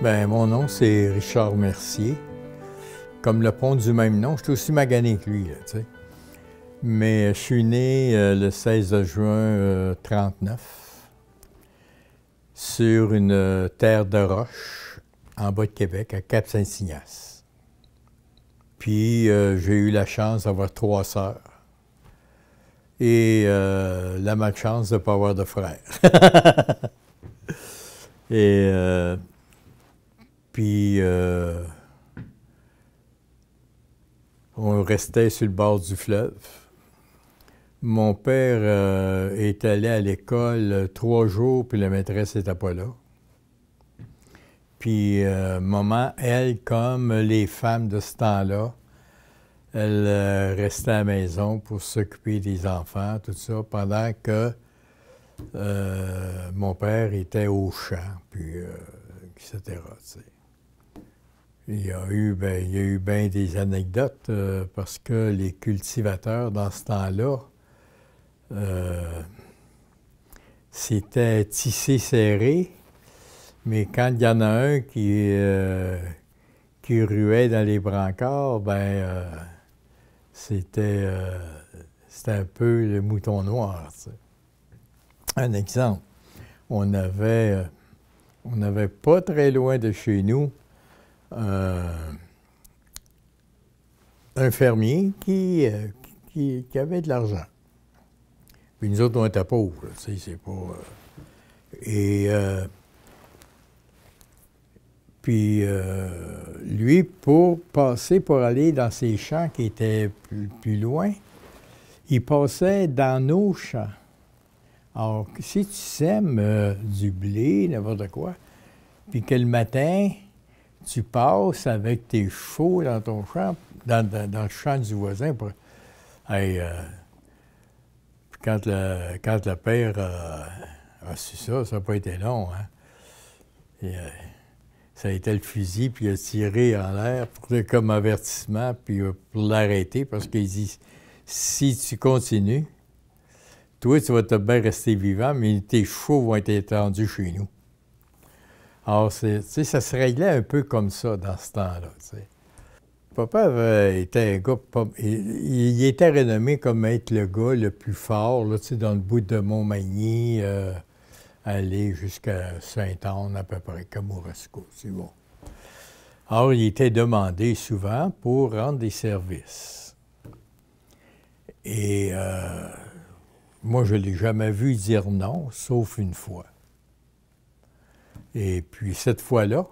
Ben, mon nom, c'est Richard Mercier. Comme le pont du même nom, je suis aussi magané que lui, là, tu sais. Mais je suis né le 16 juin 1939 sur une terre de roche en bas de Québec, à Cap-Saint-Ignace. Puis j'ai eu la chance d'avoir 3 sœurs et la malchance de ne pas avoir de frères. Et puis on restait sur le bord du fleuve. Mon père est allé à l'école 3 jours, puis la maîtresse n'était pas là. Puis maman, elle, comme les femmes de ce temps-là, elle restait à la maison pour s'occuper des enfants, tout ça, pendant que mon père était au champ, puis etc. Tu sais. Il y a eu bien des anecdotes parce que les cultivateurs, dans ce temps-là, c'était tissé serré, mais quand il y en a un qui ruait dans les brancards, c'était un peu le mouton noir. Tu sais. Un exemple, on avait pas très loin de chez nous un fermier qui avait de l'argent. Puis nous autres, on était pauvres, tu sais, c'est pas... Puis lui, pour aller dans ses champs qui étaient plus loin, il passait dans nos champs. Alors, si tu sèmes du blé, n'importe quoi, puis que le matin, tu passes avec tes chevaux dans ton champ, dans le champ du voisin, hey, quand le père a su ça, ça n'a pas été long, hein? Et, ça a été le fusil, puis il a tiré en l'air comme avertissement, puis pour l'arrêter, parce qu'il dit, si tu continues, toi, tu vas te bien rester vivant, mais tes chevaux vont être étendus chez nous. Alors, tu sais, ça se réglait un peu comme ça dans ce temps-là, tu sais. Papa était un gars, il était renommé comme être le gars le plus fort, là, tu sais, dans le bout de Montmagny, aller jusqu'à Sainte-Anne, à peu près, Kamouraska, c'est bon. Alors, il était demandé souvent pour rendre des services. Et moi, je ne l'ai jamais vu dire non, sauf une fois. Et puis, cette fois-là,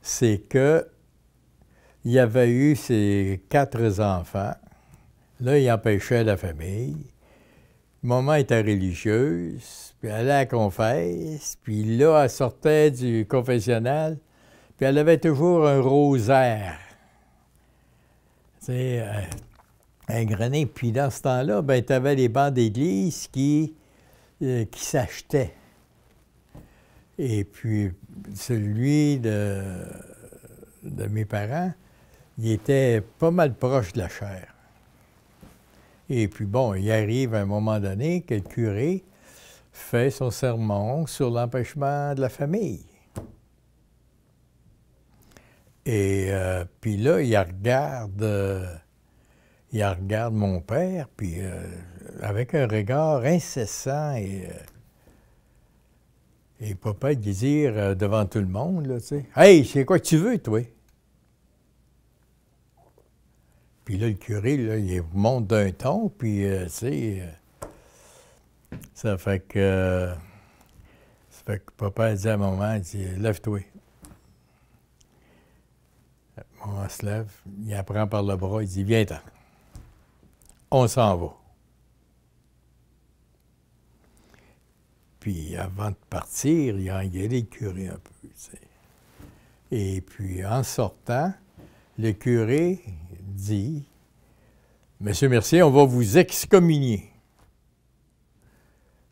c'est que il avait eu ses 4 enfants. Là, il empêchait la famille. Maman était religieuse, puis elle allait à la confesse, puis là, elle sortait du confessionnal, puis elle avait toujours un rosaire. Tu sais, un grenet. Puis dans ce temps-là, ben, tu avais les bancs d'église qui s'achetaient. Et puis, celui de mes parents, il était pas mal proche de la chaire. Et puis bon, il arrive à un moment donné que le curé fait son sermon sur l'empêchement de la famille. Et puis là, il regarde mon père, puis avec un regard incessant et papa, il dit devant tout le monde, là, tu sais, « Hey, c'est quoi que tu veux, toi? » Puis là, le curé, là, il monte d'un ton, puis, tu sais, ça fait que papa dit à maman, il dit, « Lève-toi. » Maman se lève, il la prend par le bras, il dit, « Viens-t'en. On s'en va. » Puis avant de partir, il a engueulé le curé un peu, tu sais. Et puis en sortant, le curé dit, « Monsieur Mercier, on va vous excommunier. »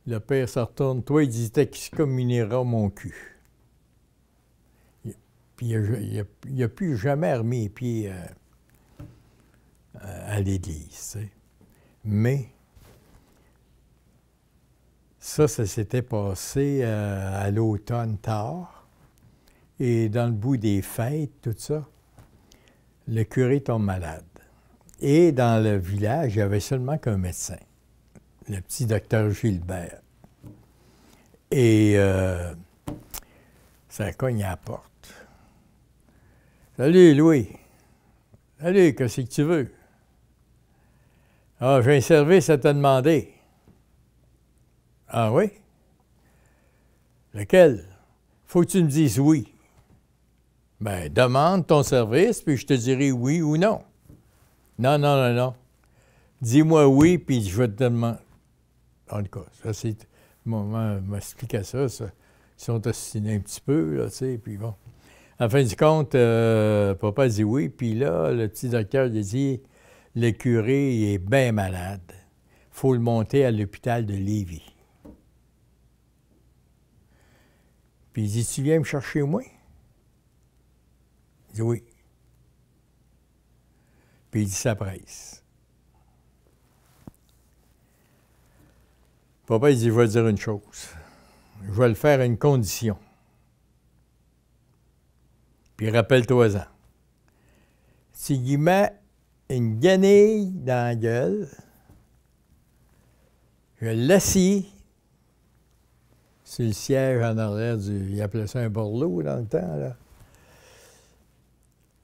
Le père se retourne, « Toi, il dit, t'excommunieras mon cul. » Puis il n'a plus jamais remis les pieds à l'église, tu sais. Mais Ça s'était passé à l'automne tard. Et dans le bout des fêtes, tout ça, le curé tombe malade. Et dans le village, il n'y avait seulement qu'un médecin, le petit docteur Gilbert. Et ça cogne à la porte. « Salut, Louis. Salut, qu'est-ce que tu veux? »« Ah, j'ai un service à te demander. »« Ah oui? Lequel? Faut que tu me dises oui. »« Ben, demande ton service, puis je te dirai oui ou non. »« Non, non, non, non. Dis-moi oui, puis je vais te demander. » En tout cas, ça, c'est... Maman m'expliquait ça. Ils sont ostinés un petit peu, là, tu sais, puis bon. En fin du compte, papa dit oui, puis là, le petit docteur il dit, le curé il est bien malade. Il faut le monter à l'hôpital de Lévis. Puis il dit, tu viens me chercher moi? Il dit oui. Puis il dit, ça presse. Papa, il dit, je vais te dire une chose. Je vais le faire à une condition. Puis rappelle-toi-en. Si il met une guenille dans la gueule, je l'assis sur le siège en arrière du... Il appelait ça un borloo dans le temps, là.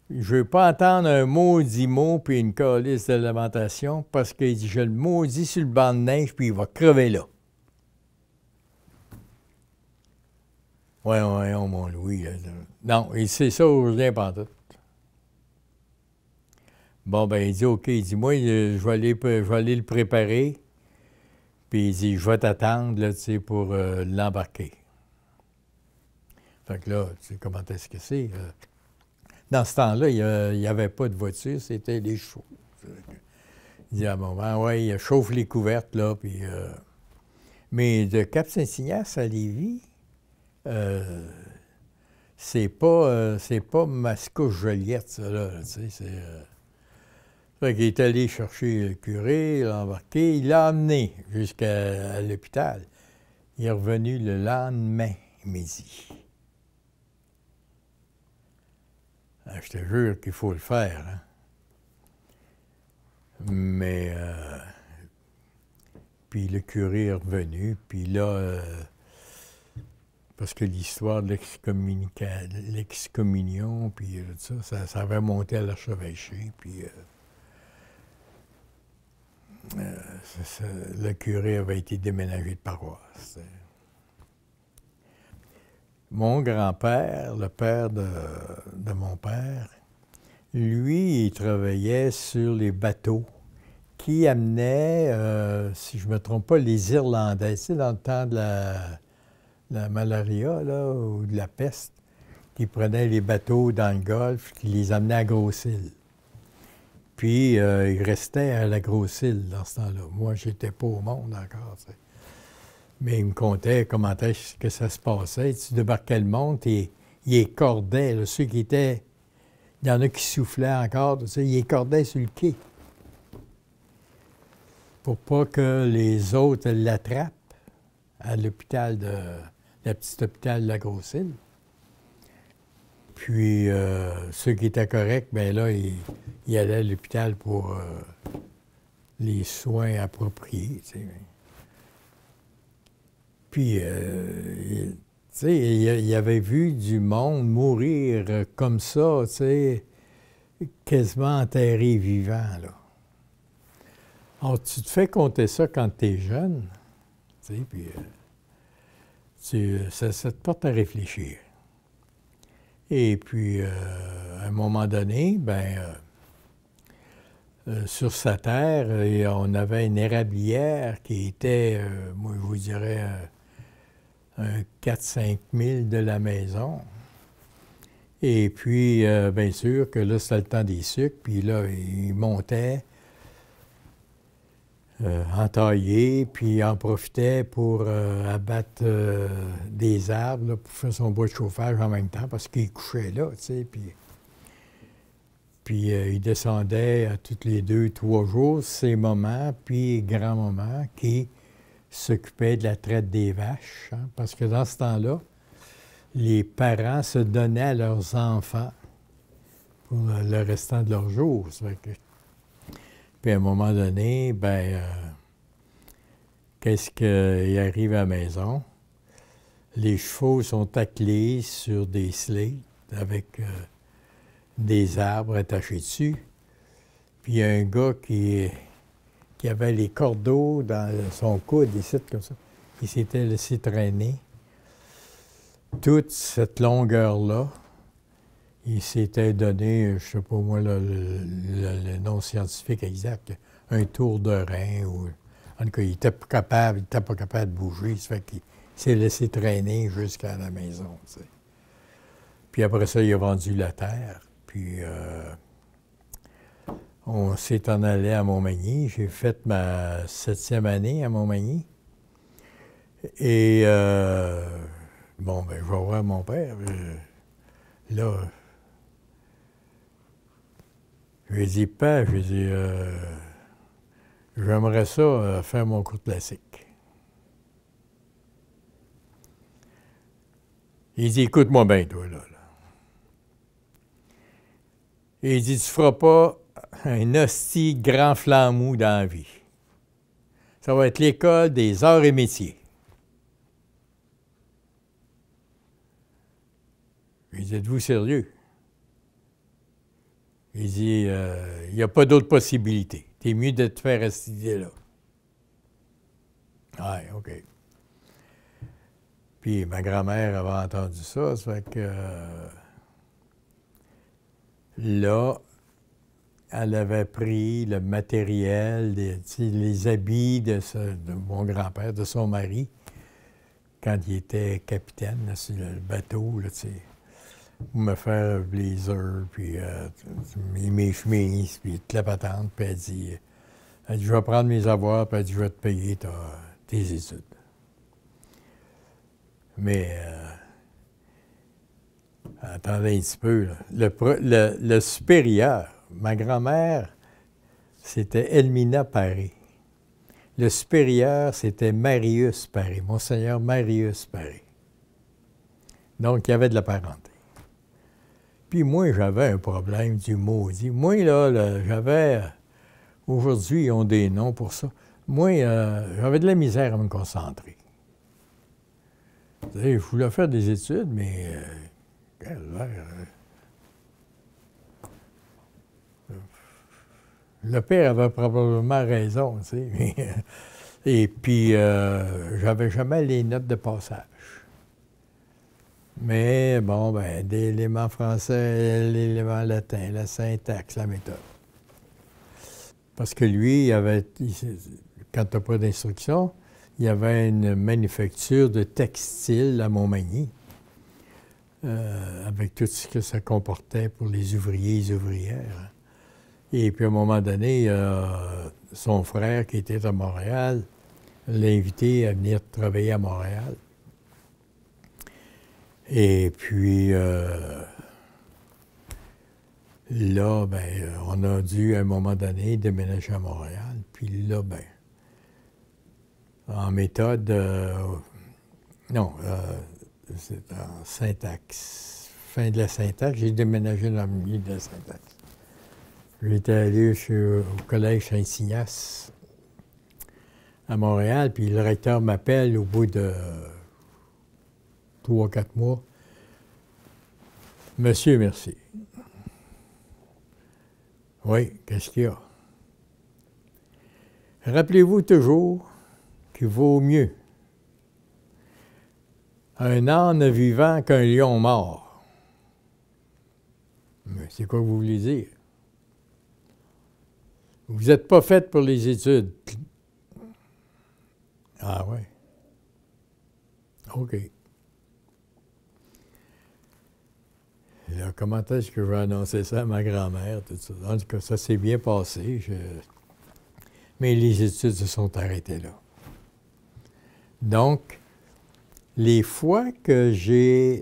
Je ne veux pas entendre un maudit mot puis une calisse de lamentation parce qu'il dit, je le maudis sur le banc de neige puis il va crever là. Ouais, mon Louis. Là. Non, il sait ça aujourd'hui, pas tout. Bon, ben, il dit, OK. Il dit, moi, je vais aller le préparer. Puis il dit, je vais t'attendre, là, tu sais, pour l'embarquer. Fait que là, tu sais, comment est-ce que c'est? Dans ce temps-là, il n'y avait pas de voiture, c'était des chevaux. Il dit à un moment, ouais, il chauffe les couvertes, là, puis... Mais de Cap-Saint-Ignace à Lévis, c'est pas Mascouche-Joliette, ça, là, tu sais, c'est... Fait qu'il est allé chercher le curé, il l'a embarqué, il l'a emmené jusqu'à l'hôpital. Il est revenu le lendemain midi. Ah, je te jure qu'il faut le faire, hein. Mais... puis le curé est revenu, puis là... parce que l'histoire de l'excommunion, puis tout ça avait monté à l'archevêché, puis le curé avait été déménagé de paroisse. Mon grand-père, le père de mon père, lui, il travaillait sur les bateaux qui amenaient, si je ne me trompe pas, les Irlandais. Tu sais, dans le temps de la malaria, là, ou de la peste, qui prenaient les bateaux dans le Golfe, qui les amenaient à Grosse-Île. Puis, ils restaient à la Grosse-Île dans ce temps-là. Moi, j'étais pas au monde encore, tu sais. Mais il me contait comment est-ce que ça se passait. Tu débarquais le monde et ils écordaient, là, ceux qui étaient... Il y en a qui soufflaient encore, tu sais, ils écordaient sur le quai. Pour pas que les autres l'attrapent à l'hôpital le petit hôpital de la Grosse-Île. Puis, ceux qui étaient corrects, bien là, ils allaient à l'hôpital pour les soins appropriés, tu sais. Puis, tu sais, il avait vu du monde mourir comme ça, tu sais, quasiment enterré vivant, là. Alors, tu te fais compter ça quand tu es jeune, tu sais, puis ça te porte à réfléchir. Et puis, à un moment donné, bien, sur sa terre, on avait une érablière qui était, moi, je vous dirais, un 4-5 000 de la maison. Et puis, bien sûr que là, c'était le temps des sucres, puis là, il montait, entailler, puis en profitait pour abattre des arbres, là, pour faire son bois de chauffage en même temps, parce qu'il couchait là, tu sais, puis il descendait à tous les 2-3 jours, ces moments, puis grands moments, qui s'occupait de la traite des vaches, hein, parce que dans ce temps-là, les parents se donnaient à leurs enfants pour le restant de leurs jours. Puis à un moment donné, qu'est-ce qui arrive à la maison? Les chevaux sont attelés sur des slates avec des arbres attachés dessus. Puis il y a un gars qui avait les cordeaux dans son coude, ici, comme ça. Il s'était laissé traîner. Toute cette longueur-là, il s'était donné, je ne sais pas moi, le nom scientifique exact, un tour de rein. Ou, en tout cas, il n'était pas capable de bouger. Ça fait qu'il s'est laissé traîner jusqu'à la maison. Tu sais. Puis après ça, il a vendu la terre. Puis on s'est en allé à Montmagny. J'ai fait ma 7e année à Montmagny. Et je vais voir mon père. Là, je lui ai dit, Père, j'aimerais ça faire mon cours classique. Il dit, écoute-moi bien, toi, là. Et il dit, tu ne feras pas un hostie grand flamou dans la vie. Ça va être l'école des arts et métiers. Il dit, êtes-vous sérieux? Il dit, il n'y a pas d'autre possibilité. T'es mieux de te faire à cette idée-là. Ah, OK. Puis ma grand-mère avait entendu ça, ça fait que là, elle avait pris le matériel, les habits de mon grand-père, de son mari, quand il était capitaine là, sur le bateau, là, pour me faire un blazer, puis mes chemises, puis toute la patente, puis elle dit, je vais prendre mes avoirs, puis elle dit, je vais te payer tes études. Mais, attendez un petit peu, là. Le supérieur, ma grand-mère, c'était Elmina Paré. Le supérieur, c'était Marius Paré, Monseigneur Marius Paré. Donc, il y avait de la parenté. Puis moi, j'avais un problème du maudit. Moi, là j'avais... Aujourd'hui, ils ont des noms pour ça. Moi, j'avais de la misère à me concentrer. Je voulais faire des études, mais... le père avait probablement raison, tu sais. Et puis, j'avais jamais les notes de passage. Mais, des éléments français, l'élément latin, la syntaxe, la méthode. Parce que lui, quand tu n'as pas d'instruction, il y avait une manufacture de textile à Montmagny, avec tout ce que ça comportait pour les ouvriers et les ouvrières. Et puis, à un moment donné, son frère, qui était à Montréal, l'a invité à venir travailler à Montréal. Et puis, là, on a dû, à un moment donné, déménager à Montréal. Puis là, en méthode, c'est en syntaxe. Fin de la syntaxe, j'ai déménagé dans le milieu de la syntaxe. J'étais allé au collège Saint-Ignace à Montréal, puis le recteur m'appelle au bout de 3-4 mois. Monsieur, merci. Oui, qu'est-ce qu'il y a? Rappelez-vous toujours qu'il vaut mieux un âne vivant qu'un lion mort. Mais c'est quoi que vous voulez dire? Vous n'êtes pas fait pour les études. Ah ouais. OK. Là, comment est-ce que je vais annoncer ça à ma grand-mère, tout ça? En tout cas, ça s'est bien passé. Mais les études se sont arrêtées là. Donc, les fois que je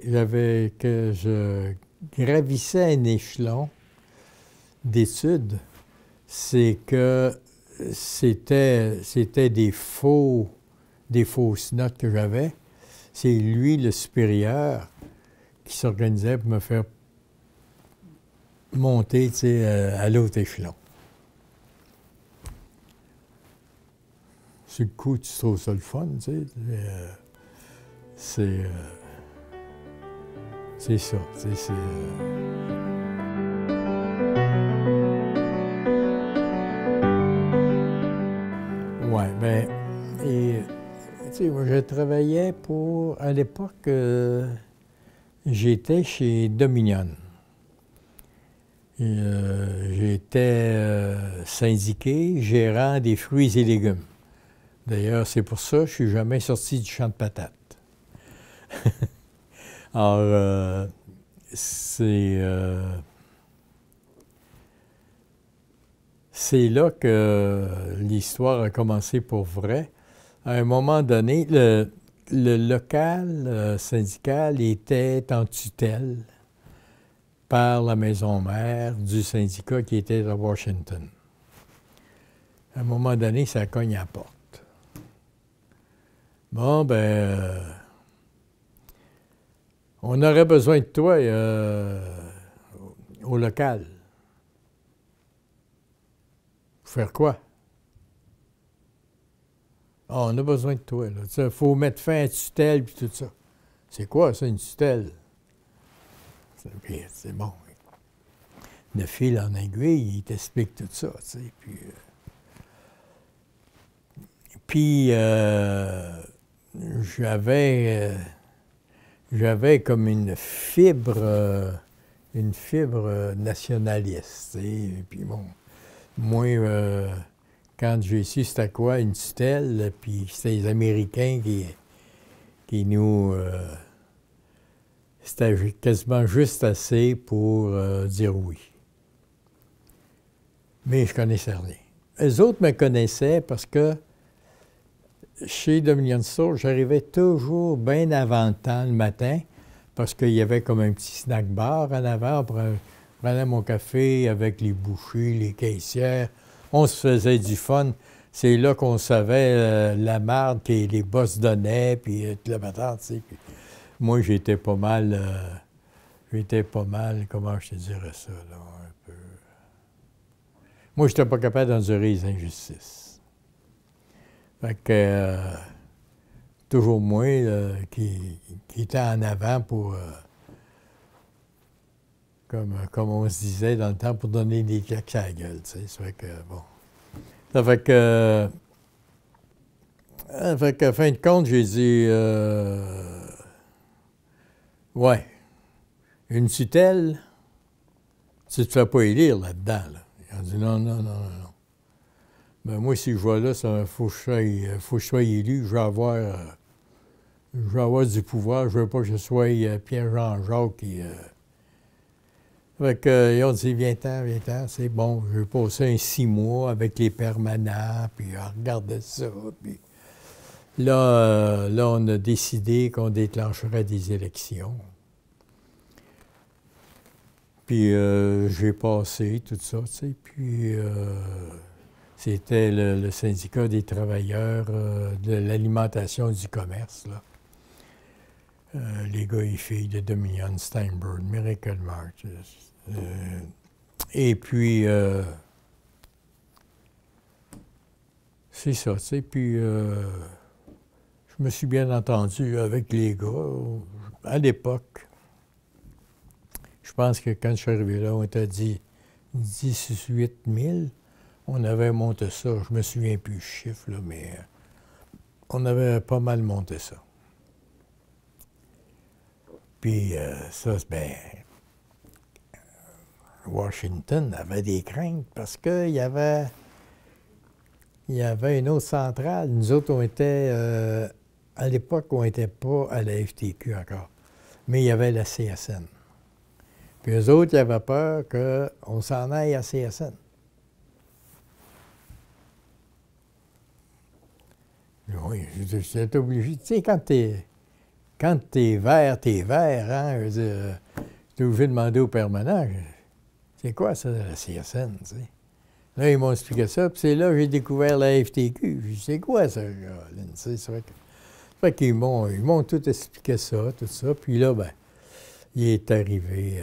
gravissais un échelon d'études, c'est que c'était des faux des fausses notes que j'avais, c'est lui, le supérieur, qui s'organisait pour me faire monter, tu sais, à l'autre échelon. Sur le coup, tu trouves ça le fun, tu sais. C'est ça, tu sais, ouais, bien, et, tu sais, moi, je travaillais pour, à l'époque, j'étais chez Dominion. J'étais syndiqué, gérant des fruits et légumes. D'ailleurs, c'est pour ça que je ne suis jamais sorti du champ de patates. Alors, c'est là que l'histoire a commencé pour vrai. À un moment donné, le local syndical était en tutelle par la maison mère du syndicat qui était à Washington. À un moment donné, ça cogne à la porte. Bon, ben, on aurait besoin de toi au local. Pour faire quoi? Ah, on a besoin de toi, là. Il faut mettre fin à la tutelle puis tout ça. C'est quoi, ça, une tutelle? C'est bon. De fil en aiguille, il t'explique tout ça, tu sais. Puis j'avais comme une fibre nationaliste, tu sais. Puis bon, moi, quand j'ai su c'était quoi une tutelle, puis c'était les Américains qui nous... c'était quasiment juste assez pour dire oui. Mais je connaissais rien. Les autres me connaissaient parce que chez Dominion Store, j'arrivais toujours bien avant le temps le matin parce qu'il y avait comme un petit snack bar en avant. On prenait mon café avec les bouchers, les caissières. On se faisait du fun. C'est là qu'on savait la marde que les boss donnaient, puis toute la patente, tu sais. Puis moi, j'étais pas mal, comment je te dirais ça, là, un peu. Moi, j'étais pas capable d'endurer les injustices. Fait que, toujours moi, qui était en avant pour, comme on se disait dans le temps, pour donner des claques à la gueule, tu sais. Ça fait que, bon. Ça fait que, fin de compte, j'ai dit, ouais, une tutelle, tu ne te fais pas élire là-dedans, là. Ils ont dit non, non, non, non, non. Ben moi, si je vois là, il faut que je sois élu, je vais avoir du pouvoir, je veux pas que je sois Pierre-Jean-Jacques qui... Fait qu'ils ont dit, viens-t'en, c'est bon, je vais passer un 6 mois avec les permanents, puis regarder ça, puis... Là, on a décidé qu'on déclencherait des élections. Puis j'ai passé tout ça, tu sais, puis c'était le syndicat des travailleurs de l'alimentation et du commerce, là. Les gars et filles de Dominion, Steinberg, Miracle Mart. Et puis, c'est ça, tu sais, puis je me suis bien entendu avec les gars. À l'époque, je pense que quand je suis arrivé là, on était 18 000. On avait monté ça. Je me souviens plus du chiffre, là, mais on avait pas mal monté ça. Puis ça, ben, Washington avait des craintes parce qu'il y avait une autre centrale. Nous autres, on était, à l'époque, on n'était pas à la FTQ encore, mais il y avait la CSN. Puis eux autres, ils avaient peur qu'on s'en aille à CSN. Oui, j'étais obligé. Tu sais, quand t'es vert, hein? Je veux dire, t'es obligé de demander au permanent. C'est quoi ça, la CSN, tu sais? Là, ils m'ont expliqué ça, puis c'est là que j'ai découvert la FTQ. Je dis, c'est quoi ça, Lynn? C'est vrai que... Fait qu'ils m'ont tout expliqué ça, tout ça. Puis là, ben, il est arrivé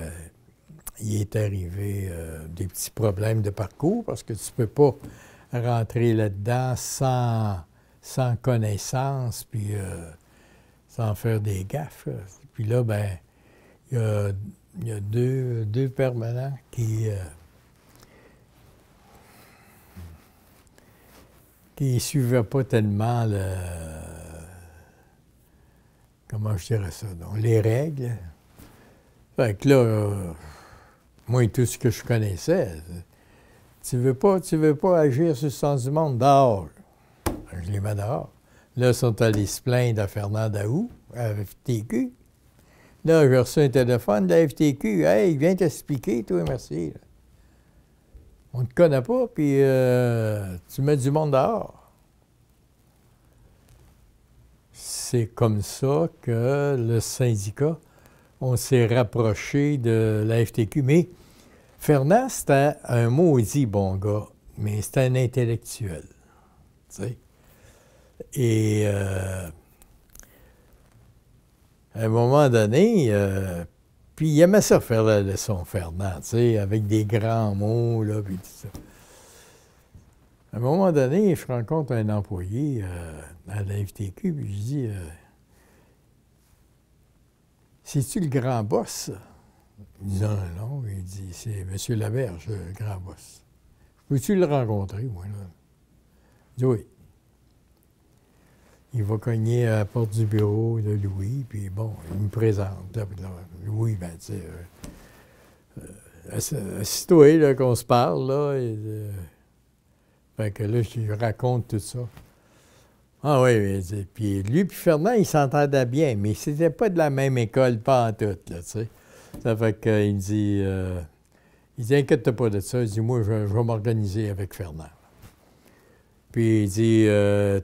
des petits problèmes de parcours parce que tu ne peux pas rentrer là-dedans sans connaissance, puis sans faire des gaffes. Puis là, ben, il y a deux permanents qui ne suivaient pas tellement comment je dirais ça, donc, les règles. Fait que là, moi, tout ce que je connaissais, tu veux pas agir sur le sens du monde, dehors. Je les mets dehors. Là, ils sont allés se plaindre à Fernand Daou, à la FTQ. Là, j'ai reçu un téléphone de la FTQ. « Hey, viens t'expliquer, toi, merci. » On ne te connaît pas, puis tu mets du monde dehors. C'est comme ça que le syndicat, on s'est rapproché de la FTQ. Mais Fernand, c'était un maudit bon gars, mais c'était un intellectuel. Tu sais. Et à un moment donné, puis il aimait ça faire la leçon, Fernand, tu sais, avec des grands mots, là, puis tout ça. À un moment donné, je rencontre un employé à la FTQ, puis je dis c'est-tu le grand boss? Il dit non, non. Il dit c'est M. Laberge, le grand boss. Peux-tu le rencontrer, moi, là? Il dit oui. Il va cogner à la porte du bureau de Louis, puis bon, il me présente. Là, Louis, ben, tu sais, assis-toi, là, qu'on se parle, là. Fait que là, je lui raconte tout ça. Ah oui, puis lui puis Fernand, ils s'entendaient bien, mais c'était pas de la même école, pas en tout, là, tu sais. Ça fait qu'il dit, inquiète-toi pas de ça. Il dit, moi, je vais m'organiser avec Fernand. Puis il dit,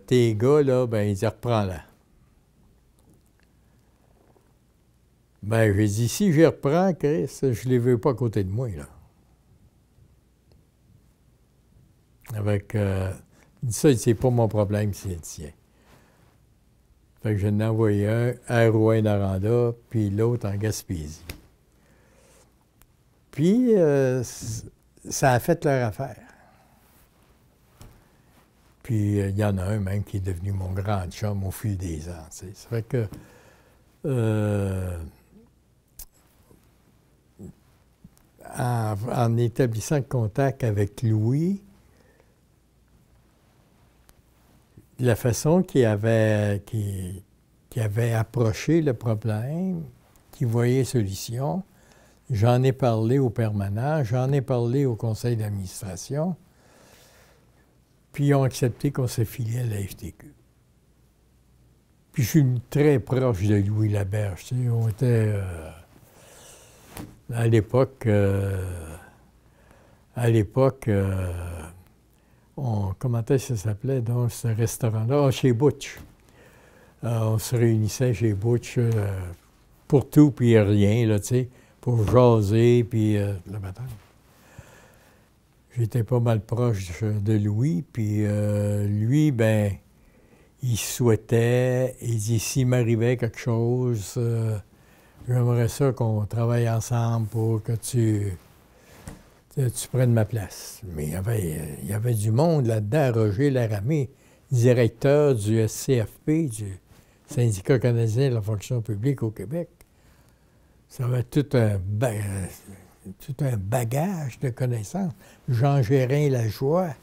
tes gars, là, ben, il dit, reprends-la. Ben, j'ai dit, si je les reprends, Chris, je les veux pas à côté de moi, là. Avec, il dit ça, c'est pas mon problème, c'est le tien. Fait que je n'ai envoyé un à Rouyn-Noranda, puis l'autre en Gaspésie. Puis, ça a fait leur affaire. Puis, il y en a un même qui est devenu mon grand chum au fil des ans. Tu sais. Ça fait que, en établissant contact avec Louis, la façon qu'il avait approché le problème, qu'il voyait solution, j'en ai parlé au permanent, j'en ai parlé au conseil d'administration, puis ils ont accepté qu'on se filait à la FTQ. Puis je suis très proche de Louis Laberge. Tu sais, on était, à l'époque, comment est-ce que ça s'appelait, donc, ce restaurant-là? Chez Butch. On se réunissait chez Butch pour tout puis rien, là, tu sais, pour jaser, puis le matin. J'étais pas mal proche de Louis, puis lui, ben, il souhaitait, il dit, s'il m'arrivait quelque chose, j'aimerais ça qu'on travaille ensemble pour que tu prennes ma place. Mais il y avait du monde là-dedans, Roger Laramé, directeur du SCFP, du Syndicat canadien de la fonction publique au Québec. Ça avait tout un bagage de connaissances. Jean Gérin-Lajoie,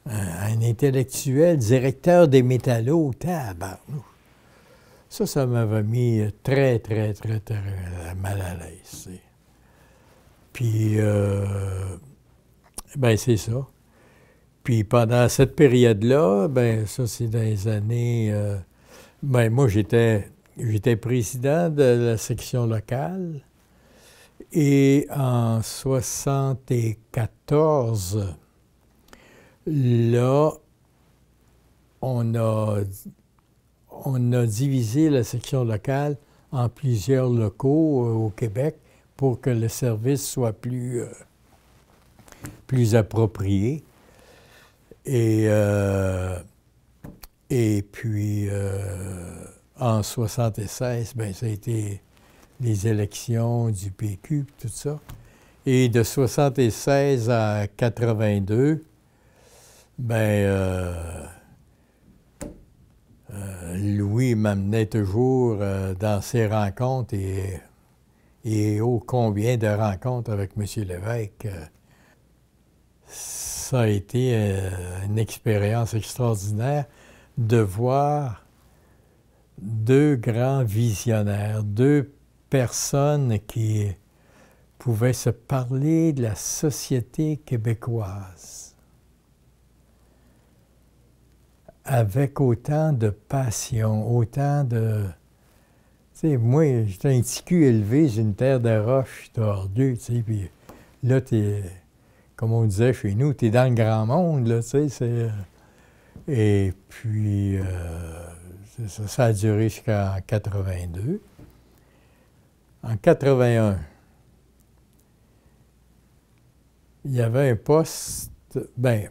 un intellectuel, directeur des métallos, tabarnouche. Ça m'avait mis très, très, très, très mal à l'aise. Puis, ben c'est ça. Puis pendant cette période-là, ben ça c'est dans les années... ben moi j'étais président de la section locale et en 1974, là, on a divisé la section locale en plusieurs locaux au Québec pour que le service soit plus approprié. Et Et puis, en 1976, ben, ça a été les élections du PQ, tout ça. Et de 1976 à 82, ben, Louis m'amenait toujours dans ses rencontres et ô combien de rencontres avec M. Lévesque. Ça a été une expérience extraordinaire de voir deux grands visionnaires, deux personnes qui pouvaient se parler de la société québécoise avec autant de passion, autant de... Tu sais, moi, j'étais un petit cul élevé sur une terre de roche tordue, tu sais, puis là, t'es, comme on disait chez nous, t'es dans le grand monde, là, tu sais, c'est... Et puis, ça a duré jusqu'en 82. En 81, il y avait un poste, bien,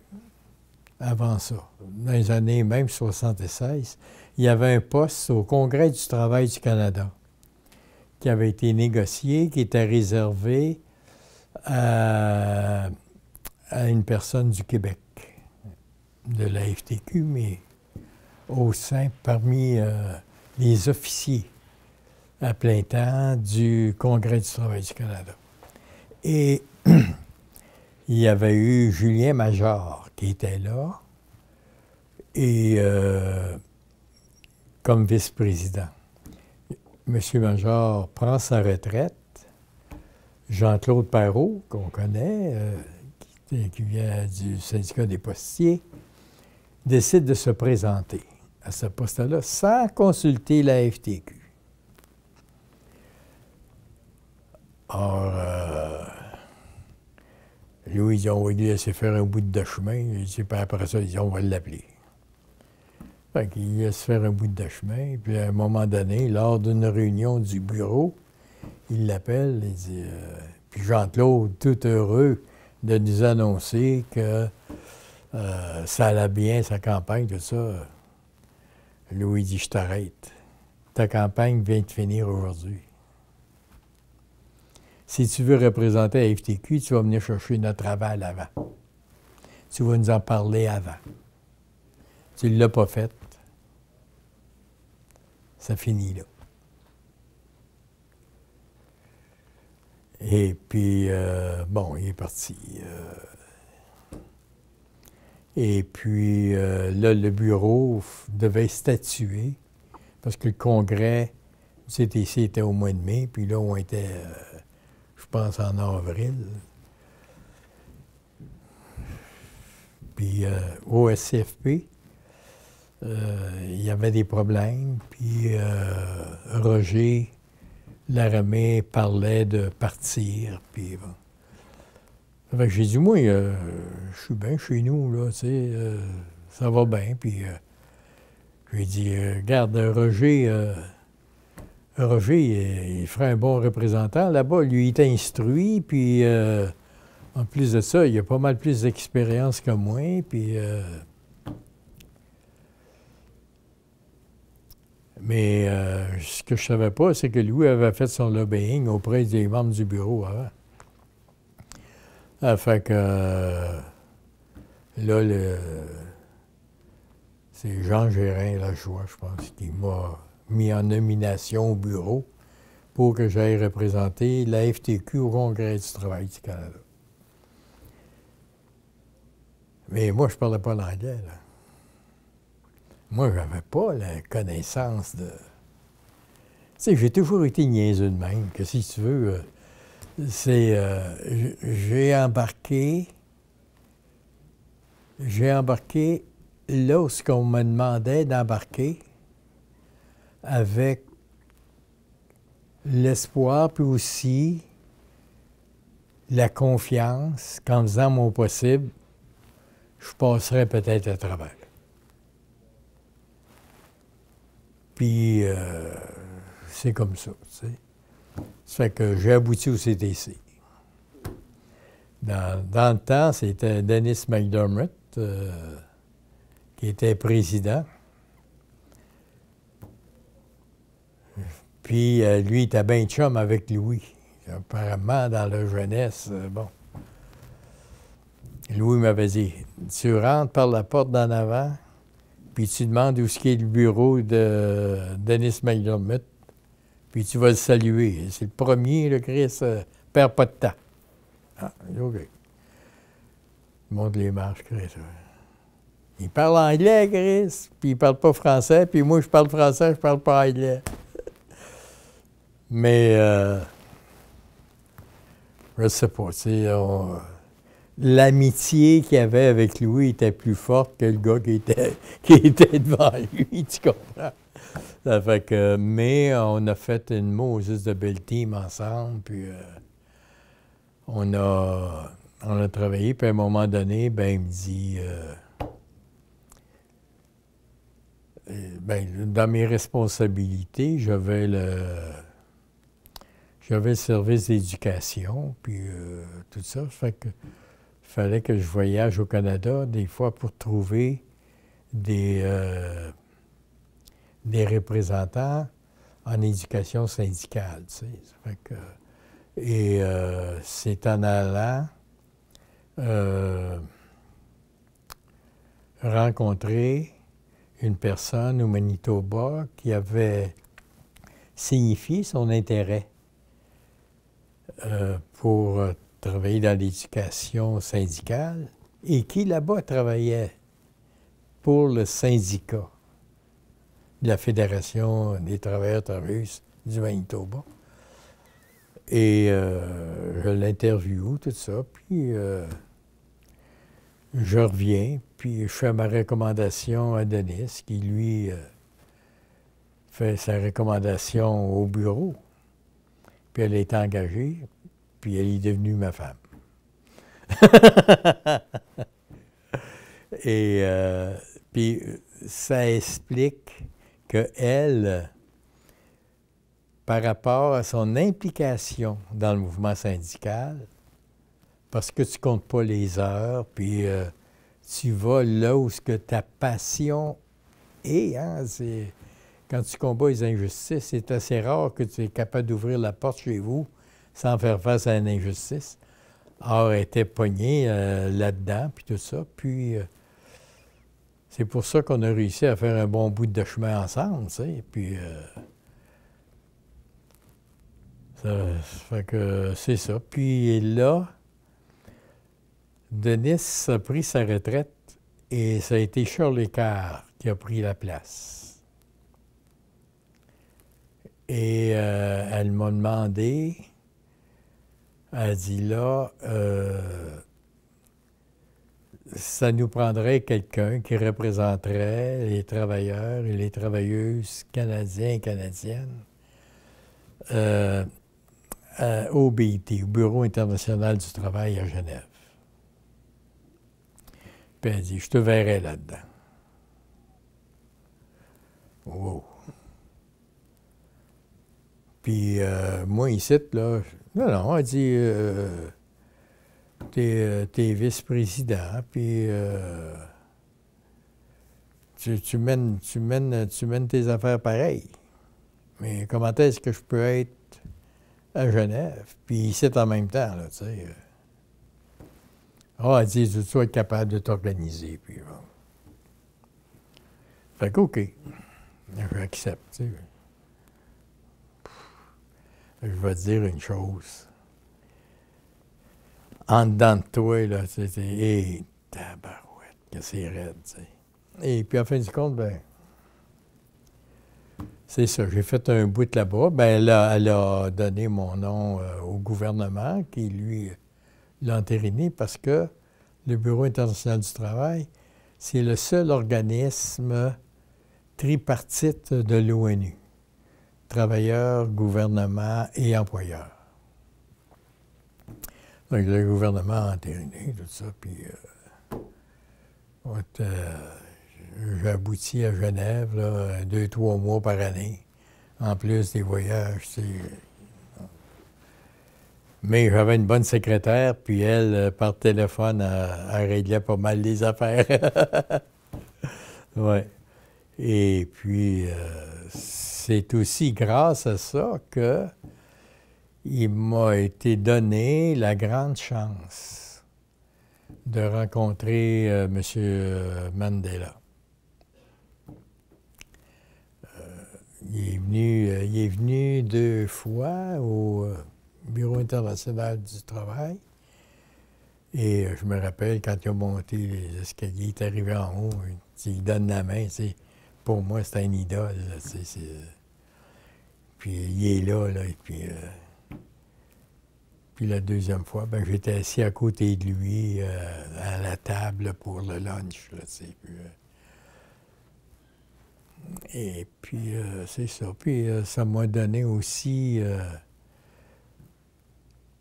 avant ça, dans les années même 76, il y avait un poste au Congrès du travail du Canada qui avait été négocié, qui était réservé à une personne du Québec, de la FTQ, mais au sein, parmi les officiers à plein temps du Congrès du travail du Canada. Et il y avait eu Julien Major qui était là, et comme vice-président. M. Major prend sa retraite. Jean-Claude Perrault, qu'on connaît, qui vient du syndicat des postiers, décide de se présenter à ce poste-là sans consulter la FTQ. Or, Louis, ils ont laissé faire un bout de chemin, et puis après ça, ils disent, on va l'appeler. Fait qu'il laisse faire un bout de chemin, puis à un moment donné, lors d'une réunion du bureau, il l'appelle, il dit, puis Jean-Claude, tout heureux de nous annoncer que ça allait bien, sa campagne, tout ça. Louis dit, je t'arrête. Ta campagne vient de finir aujourd'hui. Si tu veux représenter la FTQ, tu vas venir chercher notre aval avant. Tu vas nous en parler avant. Tu ne l'as pas fait. Ça finit là. Et puis, bon, il est parti. Et puis, là, le bureau devait statuer, parce que le congrès du CTC était au mois de mai, puis là, on était, je pense, en avril. Puis, au SCFP, il y avait des problèmes, puis Roger Laramée parlait de partir, puis bon. Fait que j'ai dit, moi, je suis bien chez nous, là, tu sais, ça va bien, puis j'ai dit, regarde, Roger, il ferait un bon représentant là-bas, lui, il est instruit, puis en plus de ça, il a pas mal plus d'expérience que moi, puis... Mais ce que je savais pas, c'est que Louis avait fait son lobbying auprès des membres du bureau avant. Fait que là, c'est Jean Gérin Lajoie, je pense, qui m'a mis en nomination au bureau pour que j'aille représenter la FTQ au Congrès du travail du Canada. Mais moi, je parlais pas l'anglais, là. Moi, je n'avais pas la connaissance de... Tu sais, j'ai toujours été niaiseux de même, que si tu veux, c'est... j'ai embarqué là où ce qu'on me demandait d'embarquer avec l'espoir, puis aussi la confiance qu'en faisant mon possible, je passerais peut-être à travers. Puis, c'est comme ça, tu sais. Ça fait que j'ai abouti au CTC. Dans le temps, c'était Dennis McDermott qui était président. Puis lui, il était bien chum avec Louis. Apparemment, dans la jeunesse, bon. Louis m'avait dit, tu rentres par la porte d'en avant, puis tu demandes où est le bureau de Dennis McDermott, puis tu vas le saluer. C'est le premier, le Chris, perd pas de temps. Ah, OK. Il monte les marches, Chris. Il parle anglais, Chris, puis il parle pas français, puis moi, je parle français, je parle pas anglais. Mais, je sais pas, tu sais, l'amitié qu'il y avait avec Louis était plus forte que le gars qui était devant lui, tu comprends? Ça fait que, mais on a fait une Moses de belle team ensemble, puis on a travaillé, puis à un moment donné, ben il me dit, dans mes responsabilités, j'avais le service d'éducation, puis tout ça. Ça fait que fallait que je voyage au Canada des fois pour trouver des représentants en éducation syndicale, tu sais. Ça fait que, et c'est en allant rencontrer une personne au Manitoba qui avait signifié son intérêt pour travailler dans l'éducation syndicale et qui là-bas travaillait pour le syndicat de la Fédération des travailleurs-travailleuses du Manitoba. Et je l'interviewe, tout ça, puis je reviens, puis je fais ma recommandation à Denis, qui lui fait sa recommandation au bureau. Puis elle est engagée, puis elle est devenue ma femme. Et puis ça explique qu'elle, par rapport à son implication dans le mouvement syndical, parce que tu ne comptes pas les heures, puis tu vas là où ce que ta passion est, hein, c'est... Quand tu combats les injustices, c'est assez rare que tu es capable d'ouvrir la porte chez vous sans faire face à une injustice. Or, elle était pognée là-dedans, puis tout ça. Puis, c'est pour ça qu'on a réussi à faire un bon bout de chemin ensemble, tu sais. Puis, ça fait que c'est ça. Puis là, Denis a pris sa retraite et ça a été Shirley Carr qui a pris la place. Et elle m'a demandé, elle a dit là, ça nous prendrait quelqu'un qui représenterait les travailleurs et les travailleuses canadiens et canadiennes au BIT, au Bureau international du travail à Genève. Puis elle dit, je te verrai là-dedans. Wow. Puis moi, ici, là, non, elle dit, t'es vice-président, puis tu mènes tes affaires pareilles. Mais comment est-ce que je peux être à Genève, puis ici en même temps, là, tu sais? Elle dit, tu dois être capable de t'organiser, puis bon. Fait qu'OK, j'accepte, tu sais. Je vais te dire une chose. En dedans de toi, là, tu sais, hé, tabarouette, que c'est raide, tu sais. Et puis, en fin du compte, ben, c'est ça. J'ai fait un bout là-bas. Ben, elle a donné mon nom au gouvernement, qui, lui, l'a entériné parce que le Bureau international du travail, c'est le seul organisme tripartite de l'ONU. Travailleurs, gouvernement et employeurs. Donc, le gouvernement a entériné tout ça, puis j'ai abouti à Genève, là, 2-3 mois par année, en plus des voyages. Mais j'avais une bonne secrétaire, puis elle, par téléphone, elle réglait pas mal les affaires. Ouais. Et puis, c'est aussi grâce à ça que il m'a été donné la grande chance de rencontrer M. Mandela. Il est venu 2 fois au Bureau international du travail. Et je me rappelle, quand il a monté les escaliers, il est arrivé en haut, il donne la main. Pour moi, c'est un idole. Là, puis il est là, et puis la deuxième fois, ben, j'étais assis à côté de lui à la table pour le lunch. Là, et puis, c'est ça. Puis, ça m'a donné aussi...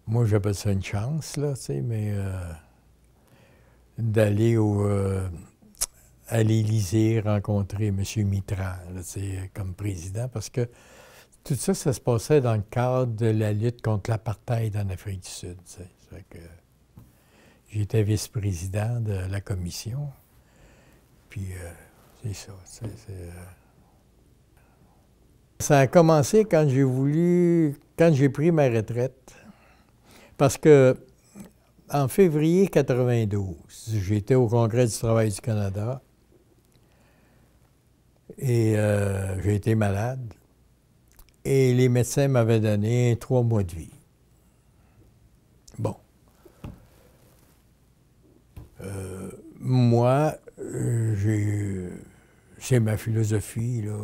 moi, j'appelle ça une chance, là, mais d'aller à l'Élysée rencontrer M. Mitterrand, là, comme président, parce que tout ça, ça se passait dans le cadre de la lutte contre l'apartheid en Afrique du Sud. J'étais vice-président de la commission. Puis, c'est ça. Ça a commencé quand j'ai pris ma retraite. Parce que en février 92, j'étais au Congrès du travail du Canada et j'ai été malade. Et les médecins m'avaient donné 3 mois de vie. Bon. Moi, c'est ma philosophie, là.